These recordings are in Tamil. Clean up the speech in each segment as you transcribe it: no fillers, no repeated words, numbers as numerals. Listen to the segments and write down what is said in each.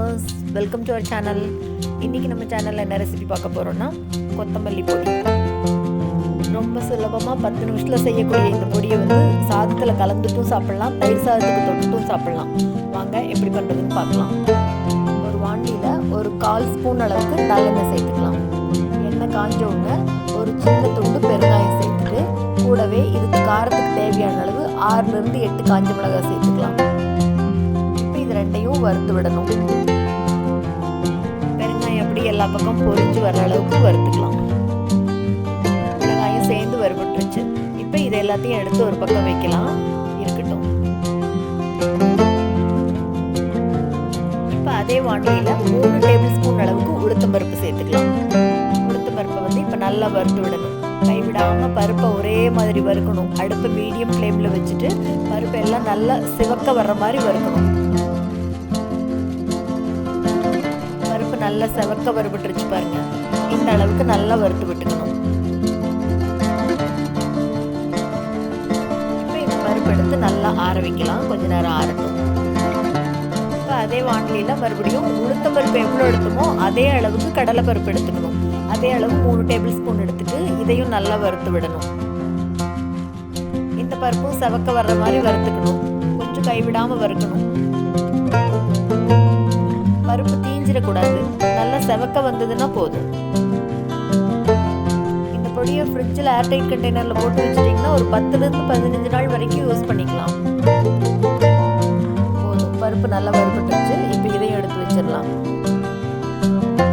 Viewers, welcome to our channel. இன்றைக்கி நம்ம சேனலில் என்ன ரெசிபி பார்க்க போகிறோன்னா கொத்தமல்லி பொடி. ரொம்ப சுலபமாக 10 நிமிஷத்தில் செய்யக்கூடிய இந்த பொடியை சாதத்தில் கலந்துட்டும் சாப்பிட்லாம், தயிர் சாதத்துக்கு தொட்டுட்டும் சாப்பிட்லாம். வாங்க எப்படி பண்ணுறதுன்னு பார்க்கலாம். ஒரு வாண்டியில் ஒரு 1/4 ஸ்பூன் அளவுக்கு நல்லெண்ணெய் சேர்த்துக்கலாம். எண்ணெய் காஞ்ச உடனே ஒரு சின்ன துண்டு பெருங்காயம் சேர்த்துட்டு கூடவே இதுக்கு காரத்துக்கு தேவையான அளவு 6லேருந்து 8 காஞ்ச மிளகாய் சேர்த்துக்கலாம். இது ரெண்டையும் வறுத்து விடணும். பெருங்காயம் அப்படி எல்லா பக்கம் பொரிஞ்சு வர அளவுக்கு வறுத்துக்கலாம். மிளகாயும் சேர்ந்து வறுபட்டுருச்சு. இப்போ இது எல்லாத்தையும் எடுத்து ஒரு பக்கம் வைக்கலாம், இருக்கட்டும். இப்போ அதே வாண்டியில் 3 டேபிள் ஸ்பூன் அளவுக்கு உளுத்தம்பருப்பு சேர்த்துக்கலாம். உளுத்தம்பருப்பை இப்போ நல்லா வறுத்து விடணும். கைவிடாமல் பருப்பை ஒரே மாதிரி வறுக்கணும். அடுப்பை மீடியம் ஃப்ளேமில் வச்சுட்டு பருப்பை எல்லாம் நல்லா சிவக்க வர்ற மாதிரி வறுக்கணும். நல்லா செவக்க வறுபட்டுருச்சு பாருங்க. இந்த அளவுக்கு நல்லா வறுத்து விட்டுக்கணும். இப்போ இந்த பருப்பு எடுத்து நல்லா ஆற வைக்கலாம், கொஞ்ச நேரம் ஆறட்டும். இப்போ அதே வாண்டிலியில் மறுபடியும் உளுத்த பருப்பு எவ்வளோ எடுத்துமோ அதே அளவுக்கு கடலை பருப்பு எடுத்துக்கணும். அதே அளவு 3 டேபிள் ஸ்பூன் எடுத்துட்டு இதையும் நல்லா வறுத்து விடணும். இந்த பருப்பும் செவக்க வர்ற மாதிரி வறுத்துக்கணும். கொஞ்சம் கைவிடாமல் வறுக்கணும். பருப்பு தீஞ்சிடக்கூடாது, நல்லா செவக்க வந்ததுன்னா போதும். இந்த பொடியை ஃப்ரிட்ஜில் ஏர்டைட் கண்டெய்னரில் போட்டு வச்சுட்டிங்கன்னா ஒரு 10லேருந்து 15 நாள் வரைக்கும் யூஸ் பண்ணிக்கலாம். போதும், பருப்பு நல்லா வறுபட்டுருச்சு. இப்போ இதையும் எடுத்து வச்சிடலாம்.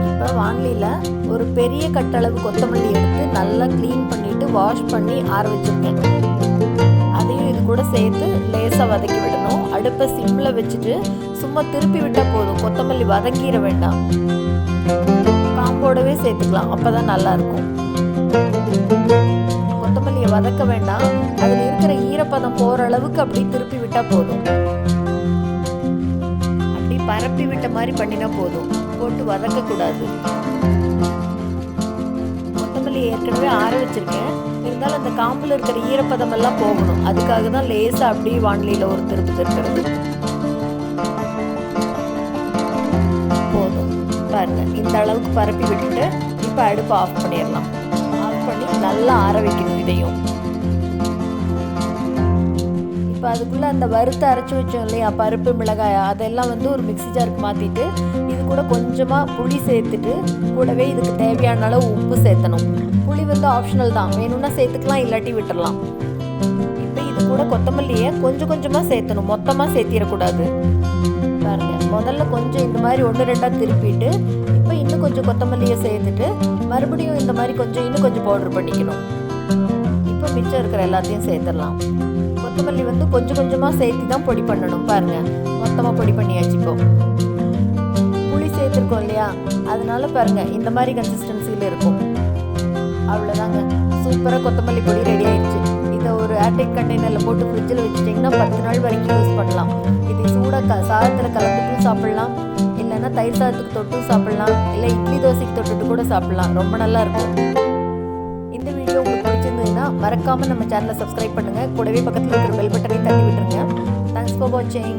இப்போ வானிலையில் ஒரு பெரிய கட்டளவு கொத்தமல்லி எடுத்து நல்லா க்ளீன் பண்ணிவிட்டு வாஷ் பண்ணி ஆற வச்சுருக்கேன். அதையும் இது கூட சேர்த்து லேசாக வதக்கி விடணும். அடுப்பை சிம்மில் வச்சுட்டு சும்மா திருப்பி விட்டால் போதும், கொத்தமல்லி வதங்கிட வேண்டாம். காம்போடவே சேர்த்துக்கலாம், அப்போ தான் நல்லாயிருக்கும். கொத்தமல்லியை வதக்க வேண்டாம், அதில் இருக்கிற ஈரப்பதம் போகிற அளவுக்கு அப்படி திருப்பி விட்டால் போதும். அப்படி பரப்பி விட்ட மாதிரி பண்ணினா போதும், போட்டு வதக்கக்கூடாது. கொத்தமல்லி ஏற்கனவே ஆற வச்சுருக்கேன், இருந்தாலும் அந்த காம்பில் இருக்கிற ஈரப்பதம் எல்லாம் போகணும். அதுக்காக தான் லேசாக அப்படியே வானிலையில் ஒரு திருப்பு திருப்புறது. போதும் பாருங்க, இந்த அளவுக்கு பரப்பி விட்டுட்டு இப்போ அடுப்பு ஆஃப் பண்ணிடலாம். ஆஃப் பண்ணி நல்லா ஆற வைக்கணும் இதையும். இப்போ அதுக்குள்ளே அந்த வறுத்து அரைச்சி வச்சோம் இல்லையா பருப்பு மிளகாயா, அதெல்லாம் ஒரு மிக்ஸி ஜாருக்கு மாற்றிட்டு இது கூட கொஞ்சமாக புளி சேர்த்துட்டு கூடவே இதுக்கு தேவையான அளவு உப்பு சேர்த்தணும். புளி ஆப்ஷனல் தான், வேணும்னா சேர்த்துக்கலாம், இல்லாட்டி விட்டுடலாம். இப்போ இது கூட கொத்தமல்லியை கொஞ்சம் கொஞ்சமாக சேர்த்தணும், மொத்தமாக சேர்த்திடக்கூடாது. பாருங்க, முதல்ல கொஞ்சம் இந்த மாதிரி 1-2 திருப்பிட்டு இப்போ இன்னும் கொஞ்சம் கொத்தமல்லியை சேர்த்துட்டு மறுபடியும் இந்த மாதிரி இன்னும் கொஞ்சம் பவுடர் பண்ணிக்கணும். இப்போ மிச்சம் இருக்கிற எல்லாத்தையும் சேர்த்துடலாம். கொத்தமல்லி கொஞ்சம் கொஞ்சமாக சேர்த்து தான் பொடி பண்ணணும். பாருங்க, மொத்தமாக பொடி பண்ணியாச்சு. இப்போ புளி சேர்த்துருக்கோம் இல்லையா, அதனால பாருங்க இந்த மாதிரி கன்சிஸ்டன்சியில் இருக்கும். அவ்வளோதாங்க, சூப்பராக கொத்தமல்லி பொடி ரெடி ஆயிடுச்சு. இதை ஒரு ஏர்டைட் கண்டெய்னரில் போட்டு ஃப்ரிட்ஜில் வச்சுட்டிங்கன்னா 10 நாள் வரைக்கும் யூஸ் பண்ணலாம். இது சூடாக சாதத்தில் கலந்துட்டும் சாப்பிட்லாம், இல்லைன்னா தயிர் சாதத்துக்கு தொட்டும் சாப்பிட்லாம், இல்லை இட்லி தோசைக்கு தொட்டுட்டு கூட சாப்பிட்லாம். ரொம்ப நல்லா இருக்கும். இந்த வீடியோ உங்களுக்கு பிடிச்சிருந்ததுன்னா மறக்காமல் நம்ம சேனலை சப்ஸ்கிரைப் பண்ணுங்கள். கூடவே பக்கத்தில் இருக்கிற பெல் பட்டனை தட்டி விட்டுருங்க. தேங்க்ஸ் ஃபார் வாட்சிங்.